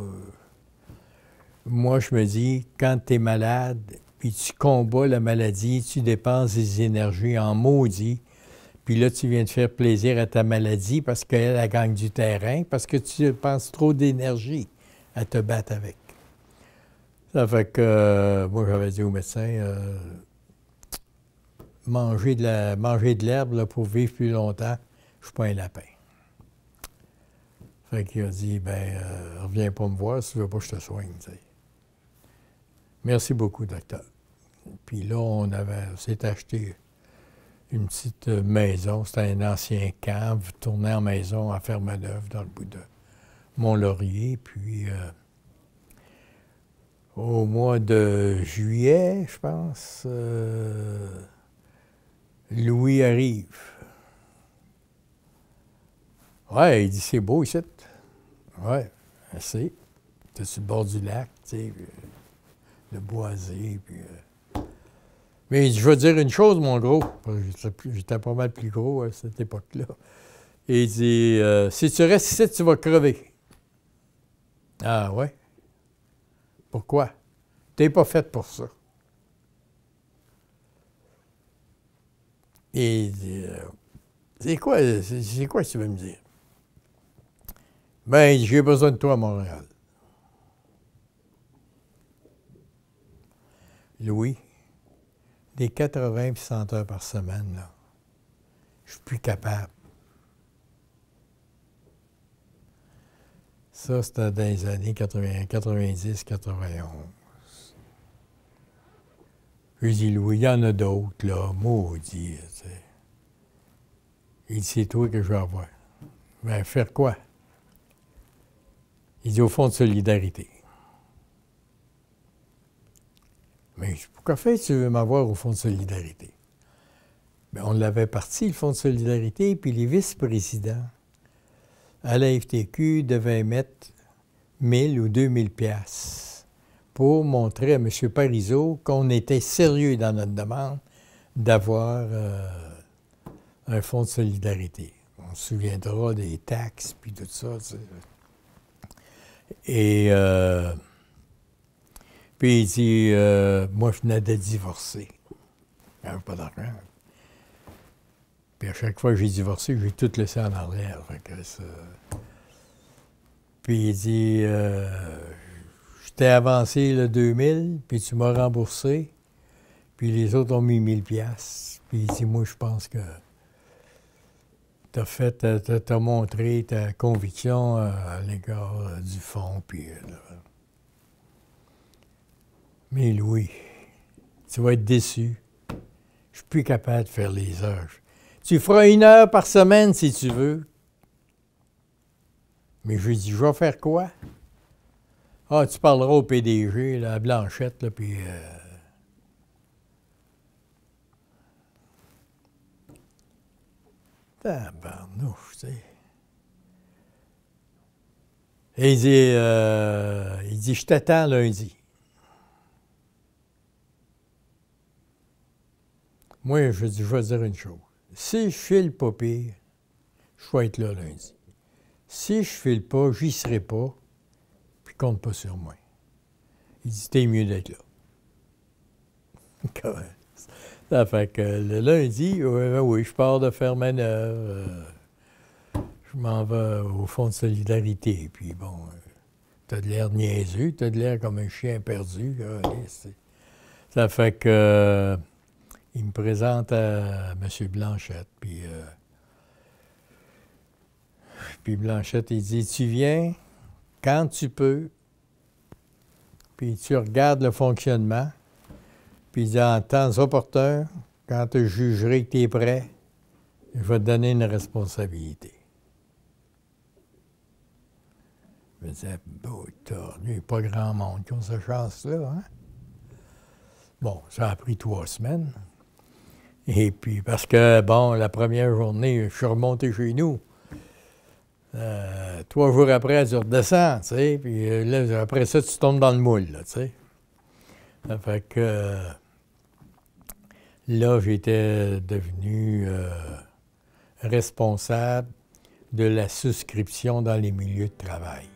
Moi, je me dis, quand tu es malade, puis tu combats la maladie, tu dépenses des énergies en maudit, puis là, tu viens de faire plaisir à ta maladie parce qu'elle gagne du terrain, parce que tu dépenses trop d'énergie à te battre avec. Ça fait que, moi, j'avais dit au médecin, manger de l'herbe pour vivre plus longtemps, je suis pas un lapin. Fait qu'il a dit, ben, reviens pas me voir si tu veux pas que je te soigne, t'sais. Merci beaucoup, docteur. Puis là, on s'est acheté une petite maison. C'était un ancien camp, tourné en maison à Fermeneuve, dans le bout de Mont-Laurier. Puis, au mois de juillet, je pense, Louis arrive. Ouais, il dit, c'est beau ici. Ouais, assez. T'es sur le bord du lac, tu sais, le boisé, puis... Mais je veux dire une chose, mon gros. J'étais pas mal plus gros à cette époque-là. Et il dit, si tu restes ici, tu vas crever. Ah ouais? Pourquoi? T'es pas faite pour ça. Et il dit, c'est quoi que tu veux me dire? Ben, j'ai besoin de toi à Montréal. Louis, des 80 et 100 heures par semaine, là, je suis plus capable. Ça, c'était dans les années 90-91. Je dis, Louis, il y en a d'autres, là, maudit, tu sais. Il dit, c'est toi que je vais avoir. Ben, faire quoi? Il dit, au Fonds de solidarité. Mais pourquoi tu veux m'avoir au Fonds de solidarité? Bien, on l'avait parti, le Fonds de solidarité, puis les vice-présidents à la FTQ devaient mettre 1000 ou 2000 piastres pour montrer à M. Parizeau qu'on était sérieux dans notre demande d'avoir un Fonds de solidarité. On se souviendra des taxes, puis tout ça, tu sais. Et... puis il dit, moi, je venais de divorcer. J'avais pas d'argent. Puis à chaque fois que j'ai divorcé, j'ai tout laissé en arrière. Puis il dit, je t'ai avancé le 2000, puis tu m'as remboursé, puis les autres ont mis 1000 piastres. Puis il dit, moi, je pense que t'as montré ta conviction à l'égard du fonds, puis... Mais Louis, tu vas être déçu. Je suis plus capable de faire les heures. Tu feras 1 heure par semaine si tu veux. Mais je lui dis, je vais faire quoi? Ah, tu parleras au PDG, là, à Blanchette, là, puis... Tabarnouche, tu sais. Et il dit, je t'attends lundi. Moi, je dis, je vais te dire une chose. Si je file pas pire, je vais être là lundi. Si je file pas, j'y serai pas, puis compte pas sur moi. Il dit, t'es mieux d'être là. Comment? Ça fait que le lundi, oui, je pars de Fermaneuve. Je m'en vais au Fonds de solidarité. Puis bon, t'as de l'air niaiseux, t'as de l'air comme un chien perdu. Ça fait que il me présente à M. Blanchette. Puis Blanchette, il dit, tu viens quand tu peux, puis tu regardes le fonctionnement, puis il dit, en temps opportun, quand tu jugerais que tu es prêt, je vais te donner une responsabilité. Je me disais, il n'y a pas grand monde qui a cette chance-là, hein? Bon, ça a pris 3 semaines. Et puis, parce que, bon, la première journée, je suis remonté chez nous. 3 jours après, tu redescends, tu sais, puis là, après ça, tu tombes dans le moule, là, tu sais. Ça fait que là, j'étais devenu responsable de la souscription dans les milieux de travail.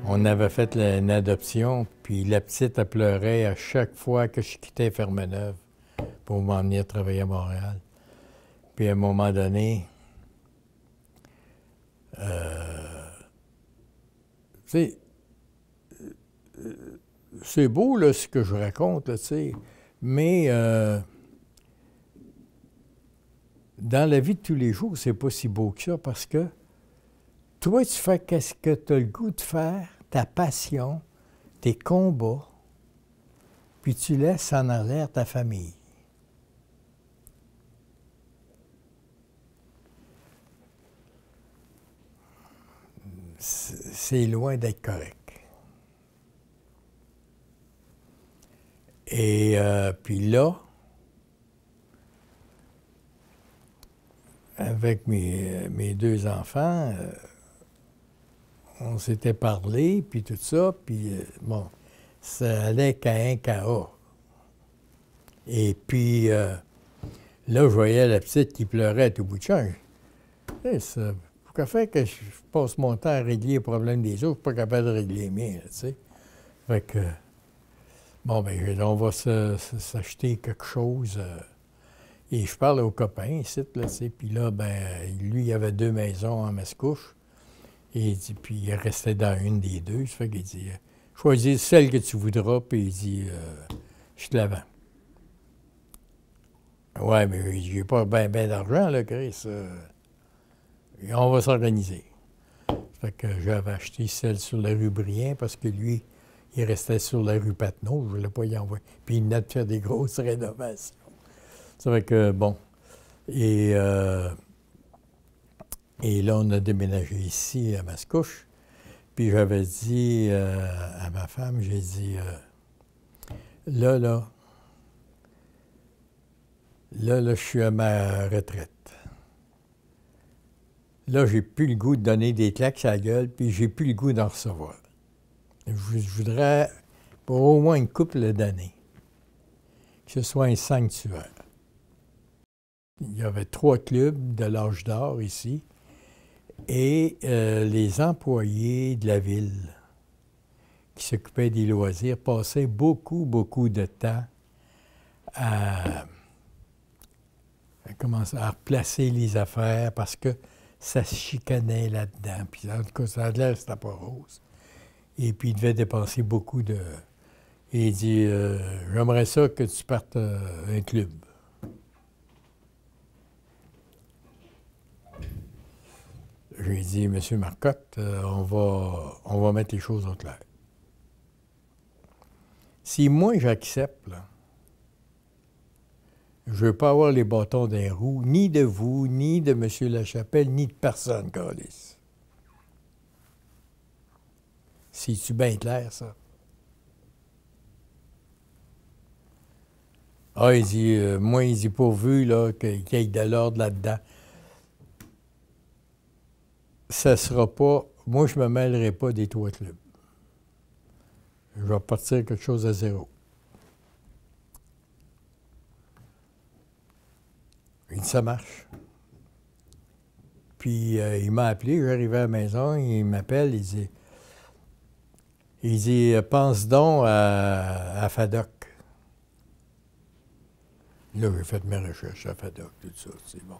On avait fait une adoption, puis la petite, elle pleurait à chaque fois que je quittais Fermeneuve pour m'en venir travailler à Montréal. Puis à un moment donné, tu sais, c'est beau là, ce que je raconte, là, tu sais, mais dans la vie de tous les jours, c'est pas si beau que ça parce que toi, tu fais qu'est-ce que tu as le goût de faire, ta passion, tes combats, puis tu laisses en arrière ta famille. C'est loin d'être correct. Et puis là, avec mes 2 enfants, on s'était parlé, puis tout ça, puis bon, ça allait qu'à un KA. Et puis là, je voyais la petite qui pleurait à tout bout de champ. Pourquoi faire que je passe mon temps à régler les problèmes des autres, je suis pas capable de régler les miens, tu sais. Fait que, bon, ben, on va s'acheter quelque chose. Et je parle aux copains ici, là, tu sais. Puis là, ben, lui, il avait 2 maisons en Mascouche. Et il dit, puis il restait dans une des 2. Ça fait qu'il dit, choisis celle que tu voudras, puis il dit, je te la vends. Ouais, mais j'ai pas bien d'argent, là, Chris. On va s'organiser. Ça fait que j'avais acheté celle sur la rue Brien parce que lui, il restait sur la rue Patnaud. Je ne voulais pas y envoyer. Puis il venait de faire des grosses rénovations. Ça fait que, bon. Et là, on a déménagé ici, à Mascouche. Puis j'avais dit à ma femme, j'ai dit, là, je suis à ma retraite. Là, j'ai plus le goût de donner des claques à la gueule, puis j'ai plus le goût d'en recevoir. Je voudrais, pour au moins une couple d'années, que ce soit un sanctuaire. Il y avait 3 clubs de l'âge d'or ici, et les employés de la ville qui s'occupaient des loisirs passaient beaucoup, beaucoup de temps à replacer les affaires parce que ça se chicanait là-dedans. Puis en tout cas, ça a l'air c'était pas rose. Et puis il devait dépenser beaucoup de... Et il dit, j'aimerais ça que tu partes un club. J'ai dit, M. Marcotte, on va mettre les choses au clair. Si moi j'accepte, là, Je ne veux pas avoir les bâtons d'un roue, ni de vous, ni de M. Lachapelle, ni de personne, câlisse. C'est-tu bien clair, ça? Ah, il dit, moi, il dit, pourvu là, qu'il y ait de l'ordre là-dedans. Ça sera pas... Moi, je ne me mêlerai pas des trois clubs. Je vais partir quelque chose à zéro. Il dit, ça marche. Puis, il m'a appelé, j'arrivais à la maison, il m'appelle, il dit, pense donc à FADOC. Là, j'ai fait mes recherches à FADOC, tout ça, c'est bon.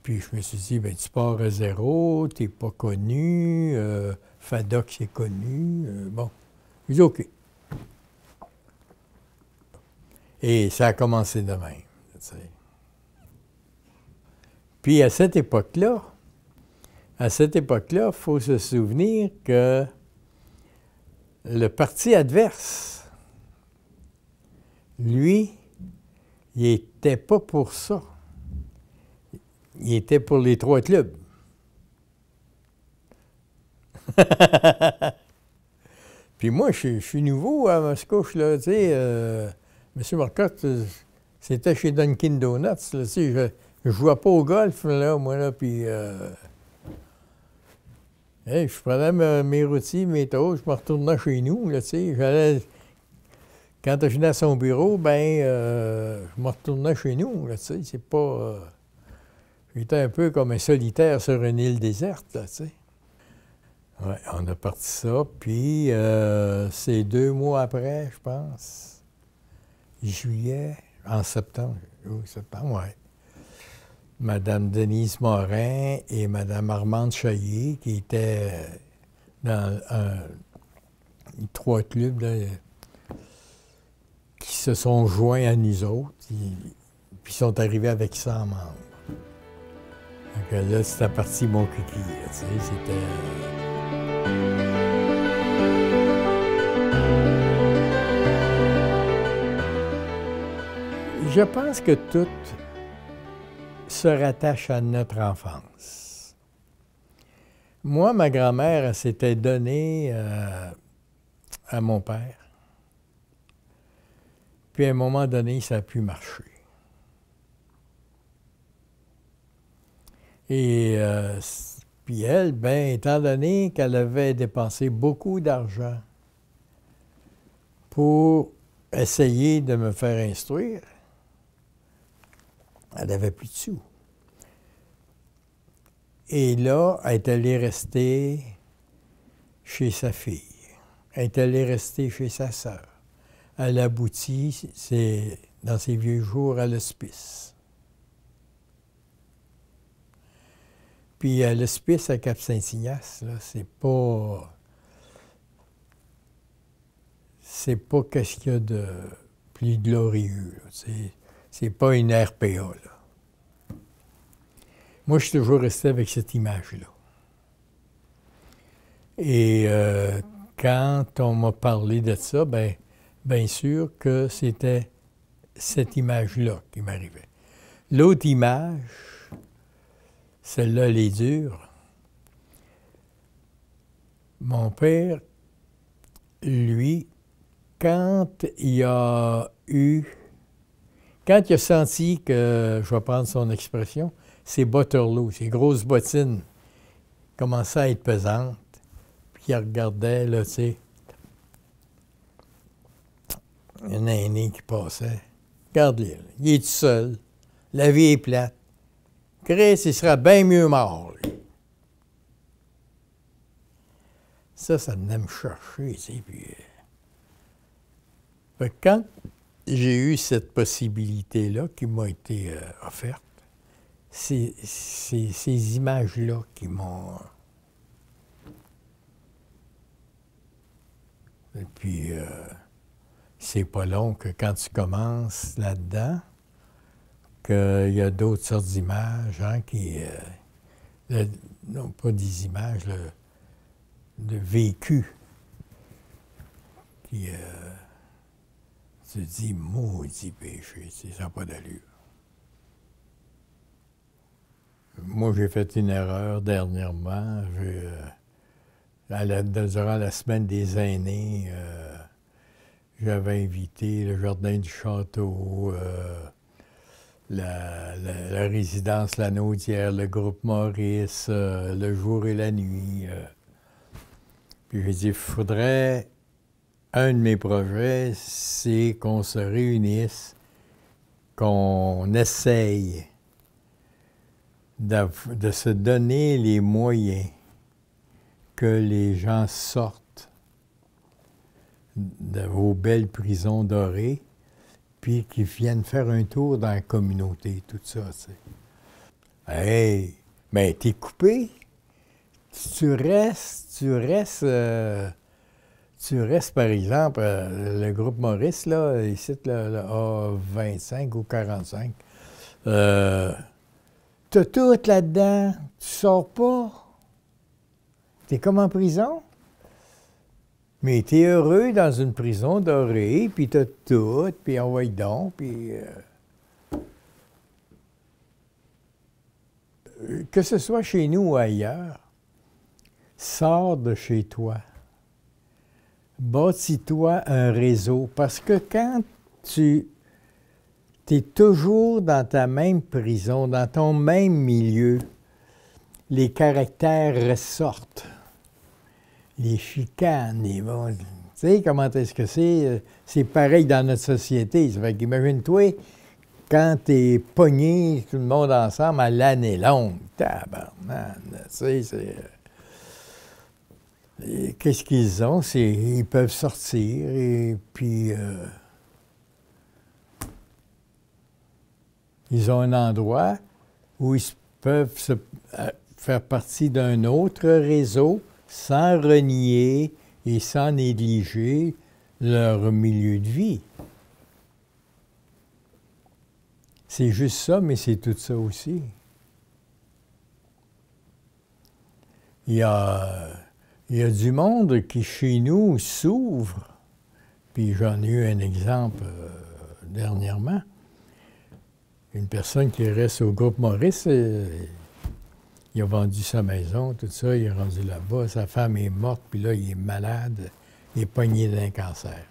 Puis je me suis dit, ben tu pars à zéro, t'es pas connu, FADOC c'est connu, bon. J'ai dit OK. Et ça a commencé de même, tu sais. Puis à cette époque-là, il faut se souvenir que le parti adverse, lui, il n'était pas pour ça. Il était pour les trois clubs. Puis moi, je suis nouveau à Mascouche, là, tu sais. M. Marcotte, c'était chez Dunkin' Donuts, là, tu sais. Je jouais pas au golf, là, moi, là, puis... je prenais mes rôtis, mes toasts, je me retournais chez nous, là, tu sais. J'allais... Quand je venais à son bureau, ben, je me retournais chez nous, là, tu sais. C'est pas... J'étais un peu comme un solitaire sur une île déserte, là, tu sais. Oui, on a parti ça, puis c'est 2 mois après, je pense, juillet, en septembre, oui, septembre, oui. Madame Denise Morin et Madame Armande Chaillé, qui étaient dans trois clubs là, qui se sont joints à nous autres, puis sont arrivés avec 100 membres. Donc là, c'était parti mon kiki, tu sais, c'était... Je pense que tout se rattache à notre enfance. Moi, ma grand-mère, elle s'était donnée à mon père. Puis à un moment donné, ça a pu marcher. Et puis elle, bien, étant donné qu'elle avait dépensé beaucoup d'argent pour essayer de me faire instruire, elle n'avait plus de sous. Et là, elle est allée rester chez sa fille. Elle est allée rester chez sa sœur. Elle aboutit, c'est dans ses vieux jours, à l'hospice. Puis à l'hospice à Cap-Saint-Ignace, c'est pas... C'est pas qu'est-ce qu'il y a de plus glorieux. C'est pas une RPA, là. Moi, je suis toujours resté avec cette image-là. Et quand on m'a parlé de ça, bien sûr que c'était cette image-là qui m'arrivait. L'autre image, celle-là, elle est dure. Mon père, lui, quand il a senti que, je vais prendre son expression, ses butterlots, ses grosses bottines commençaient à être pesantes, puis il regardait, là, tu sais, un aîné qui passait. Regarde-le, il est tout seul, la vie est plate. Chris, il sera bien mieux mort, lui. Ça venait me chercher, tu sais, puis... Fait que quand j'ai eu cette possibilité-là qui m'a été offerte, c'est ces images-là qui m'ont... Et puis, c'est pas long que quand tu commences là-dedans, qu'il y a d'autres sortes d'images, hein, qui... non, pas des images, de vécu, qui... Tu te dis, maudit péché, ça n'a pas d'allure. Moi, j'ai fait une erreur dernièrement. Durant la semaine des aînés, j'avais invité le Jardin du Château, la résidence La Naudière, le groupe Maurice, le jour et la nuit. Puis j'ai dit, il faudrait, un de mes projets, c'est qu'on se réunisse, qu'on essaye de se donner les moyens que les gens sortent de vos belles prisons dorées, puis qu'ils viennent faire un tour dans la communauté, tout ça, tu sais. Hey, mais t'es coupé. Tu restes, par exemple, le groupe Maurice, là, ici, le A25 ou 45. T'as tout là-dedans, tu sors pas. T'es comme en prison. Mais t'es heureux dans une prison dorée, puis t'as tout, puis on va y donc, puis... que ce soit chez nous ou ailleurs, sors de chez toi. Bâtis-toi un réseau, parce que quand tu es toujours dans ta même prison, dans ton même milieu, les caractères ressortent. Les chicanes, tu sais comment est-ce que c'est? C'est pareil dans notre société. Ça fait qu'imagine-toi, quand t'es pogné, tout le monde ensemble, à l'année longue, tabarnak, tu sais, c'est... Qu'est-ce qu'ils ont? Ils peuvent sortir et puis ils ont un endroit où ils peuvent faire partie d'un autre réseau sans renier et sans négliger leur milieu de vie. C'est juste ça, mais c'est tout ça aussi. Il y a du monde qui, chez nous, s'ouvre. Puis j'en ai eu un exemple dernièrement. Une personne qui reste au groupe Maurice, il a vendu sa maison, tout ça, il est rendu là-bas, sa femme est morte, puis là, il est malade, il est pogné d'un cancer.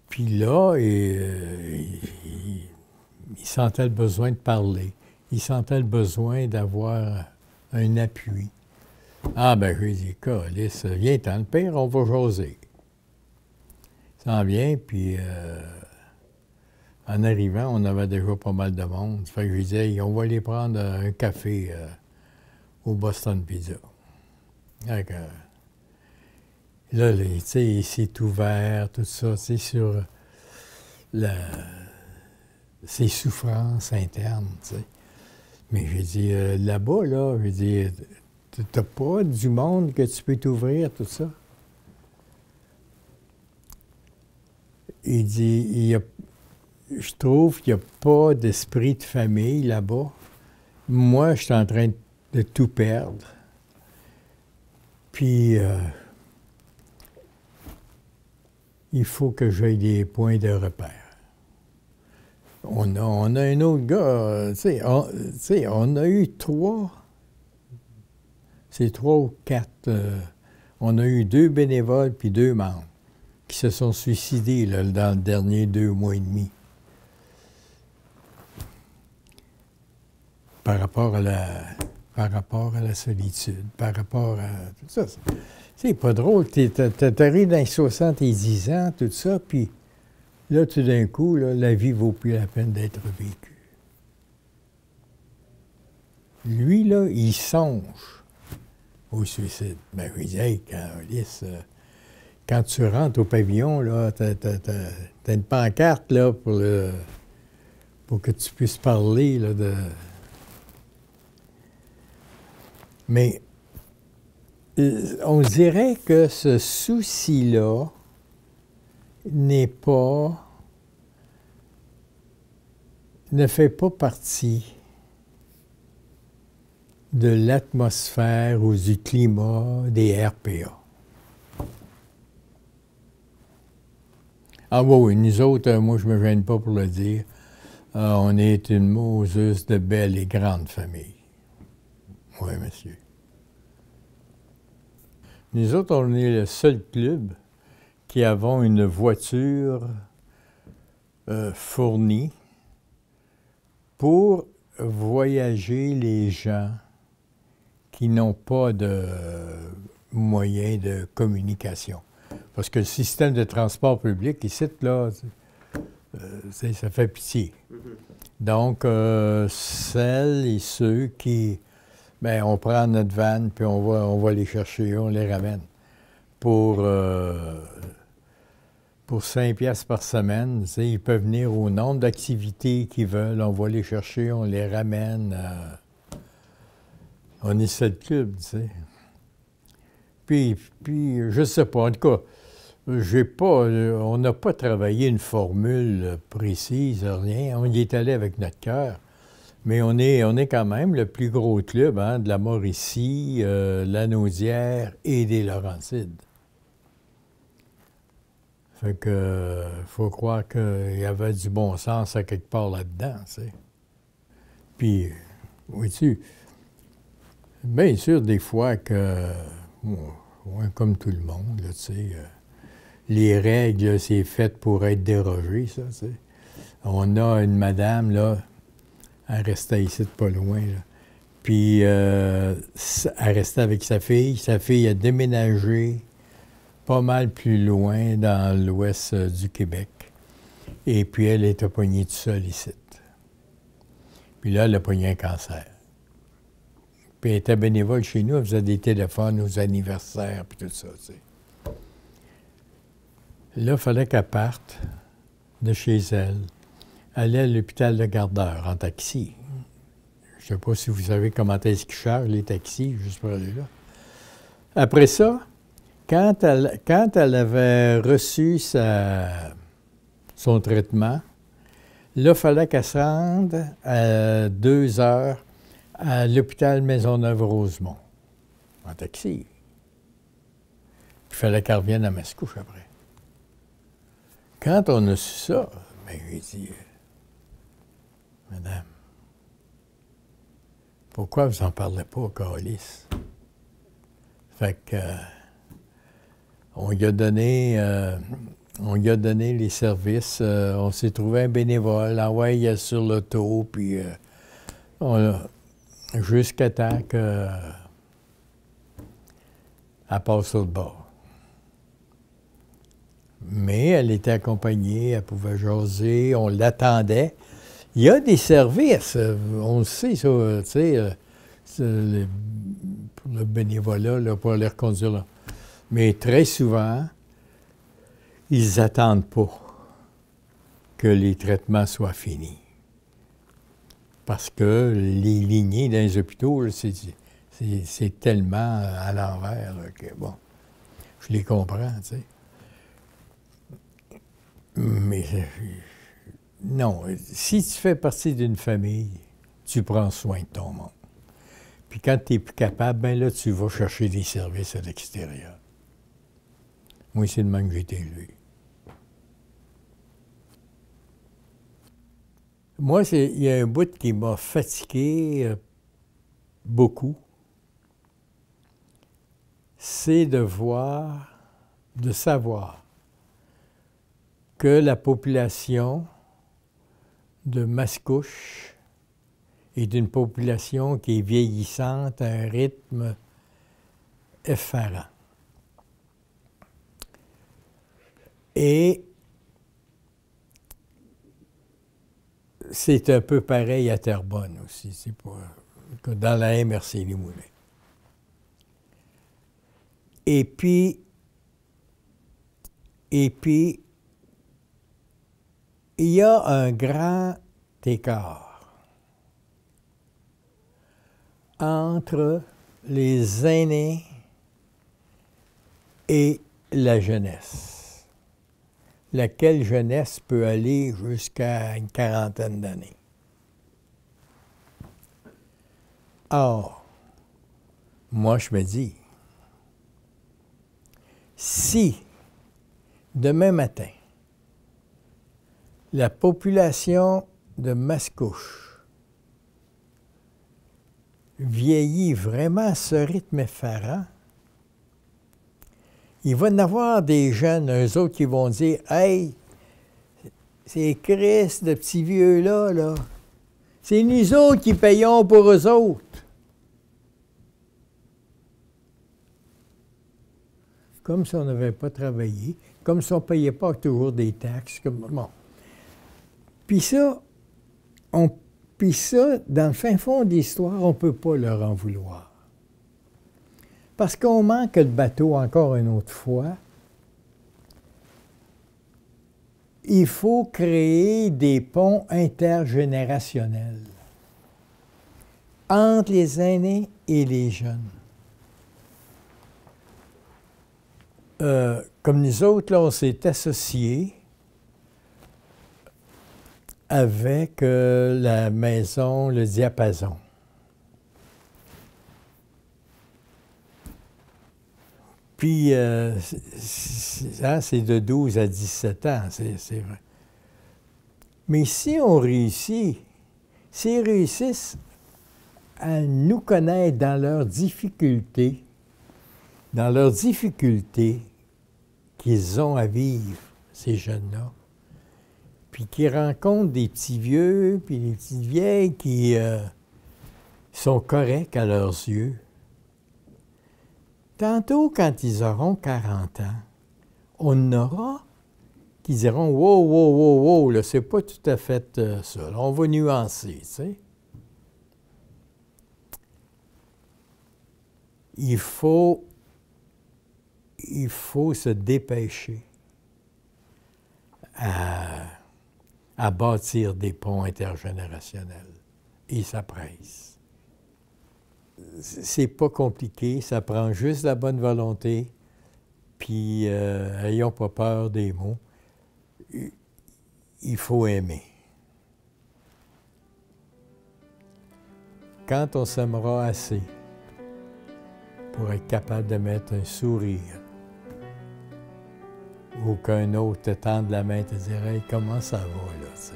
Puis là, il sentait le besoin de parler. Il sentait le besoin d'avoir un appui. Ah, ben, je lui ai dit, Calice, viens-t'en, le pire, on va jaser. Il s'en vient, puis en arrivant, on avait déjà pas mal de monde. Ça fait que je lui disais, hey, on va aller prendre un café au Boston Pizza. Donc, là, tu sais, il s'est ouvert, tout ça, tu sais, sur ses souffrances internes, tu sais. Mais j'ai dit, là-bas, là, j'ai dit, t'as pas du monde que tu peux t'ouvrir, tout ça? Il dit, je trouve qu'il n'y a pas d'esprit de famille là-bas. Moi, je suis en train de tout perdre. Puis, il faut que j'aille des points de repère. On a un autre gars, tu sais, on a eu 3, c'est 3 ou 4, on a eu 2 bénévoles puis 2 membres qui se sont suicidés là, dans le dernier 2 mois et demi. Par rapport à la solitude, par rapport à tout ça. C'est pas drôle, t'arrives dans les 70 ans, tout ça, puis là, tout d'un coup, là, la vie vaut plus la peine d'être vécue. Lui, là, il songe au suicide. Ben, je lui dis, hey, Alice, quand tu rentres au pavillon, là, t'as une pancarte, là, pour que tu puisses parler, là, de... Mais on dirait que ce souci-là ne fait pas partie de l'atmosphère ou du climat des RPA. Ah oui, oui, nous autres, moi, je me gêne pas pour le dire. On est une Moses de belle et grande famille. Oui, monsieur. Nous autres, on est le seul club qui avons une voiture fournie pour voyager les gens qui n'ont pas de moyens de communication. Parce que le système de transport public, ici, là, ça fait pitié. Donc, celles et ceux qui... Bien, on prend notre van, puis on va les chercher, on les ramène. Pour 5 piastres par semaine, ils peuvent venir au nombre d'activités qu'ils veulent. On va les chercher, on les ramène. On est seul club, tu sais. Puis, je sais pas, en tout cas, on n'a pas travaillé une formule précise, rien. On y est allé avec notre cœur. Mais on est quand même le plus gros club de la Mauricie, la Naudière et des Laurentides. Fait que faut croire qu'il y avait du bon sens à quelque part là-dedans, tu sais. Puis, vois-tu, bien sûr, des fois que, comme tout le monde, là, tu sais, les règles, c'est fait pour être dérogé, ça, tu sais. On a une madame, là, elle restait ici de pas loin, là. Puis, elle restait avec sa fille. Sa fille a déménagé pas mal plus loin dans l'ouest du Québec. Et puis, elle était poignée toute seule ici. Puis là, elle a pogné un cancer. Puis elle était bénévole chez nous, elle faisait des téléphones aux anniversaires, puis tout ça, tu sais. Là, il fallait qu'elle parte de chez elle, aller à l'hôpital de Gardeur en taxi. Je ne sais pas si vous savez comment est-ce qu'ils chargent les taxis, juste pour aller là. Après ça, quand elle avait reçu son traitement, là, il fallait qu'elle se rende à 2 heures à l'hôpital Maisonneuve-Rosemont, en taxi. Il fallait qu'elle revienne à Mascouche après. Quand on a su ça, bien, j'ai dit, Madame, pourquoi vous n'en parlez pas au Calice? Fait que, on lui a donné les services, on s'est trouvé un bénévole, envoyé sur l'auto, puis jusqu'à temps qu'elle passe au bord. Mais elle était accompagnée, elle pouvait jaser, on l'attendait. Il y a des services, on le sait, ça, tu sais, pour le bénévolat, là, pour aller reconduire là. Mais très souvent, ils n'attendent pas que les traitements soient finis. Parce que les lignées dans les hôpitaux, c'est tellement à l'envers là, que, bon, je les comprends, tu sais. Mais non, si tu fais partie d'une famille, tu prends soin de ton monde. Puis quand tu n'es plus capable, bien là, tu vas chercher des services à l'extérieur. Moi, c'est le même que j'ai été élevé. Moi, il y a un bout qui m'a fatigué beaucoup. C'est de savoir que la population de Mascouche est une population qui est vieillissante à un rythme effarant. Et c'est un peu pareil à Terrebonne aussi, c'est pas dans la MRC-Limoilou. Et puis, il y a un grand écart entre les aînés et la jeunesse, laquelle jeunesse peut aller jusqu'à une quarantaine d'années. Or, moi, je me dis, si demain matin, la population de Mascouche vieillit vraiment à ce rythme effarant, il va y en avoir des jeunes, eux autres, qui vont dire « Hey, c'est Christ, de petits vieux-là, là. C'est nous autres qui payons pour eux autres. » Comme si on n'avait pas travaillé, comme si on ne payait pas toujours des taxes. Bon. Puis ça, dans le fin fond de l'histoire, on ne peut pas leur en vouloir. Parce qu'on manque le bateau encore une autre fois. Il faut créer des ponts intergénérationnels entre les aînés et les jeunes. Comme nous autres, là, on s'est associés avec la maison Le Diapason. Puis, c'est de 12 à 17 ans, c'est vrai. Mais si on réussit, s'ils réussissent à nous connaître dans leurs difficultés qu'ils ont à vivre, ces jeunes-là, puis qu'ils rencontrent des petits vieux, puis des petites vieilles qui sont corrects à leurs yeux. Tantôt, quand ils auront 40 ans, on aura qui diront « Wow, wow, wow, wow, là, c'est pas tout à fait ça. Là, on va nuancer, tu sais. » Il faut se dépêcher à bâtir des ponts intergénérationnels. Et ça presse. C'est pas compliqué, ça prend juste la bonne volonté, puis ayons pas peur des mots. Il faut aimer. Quand on s'aimera assez pour être capable de mettre un sourire ou qu'un autre te tende la main et te dise « Hey, comment ça va, là, tu sais? »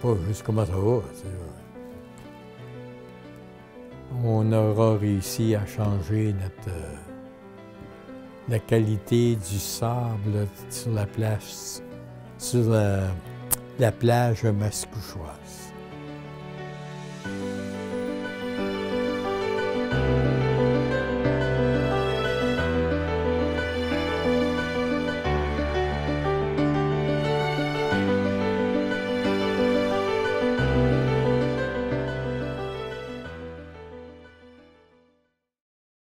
Pas juste « Comment ça va, tu sais? » On aura réussi à changer la qualité du sable sur la plage mascouchoise.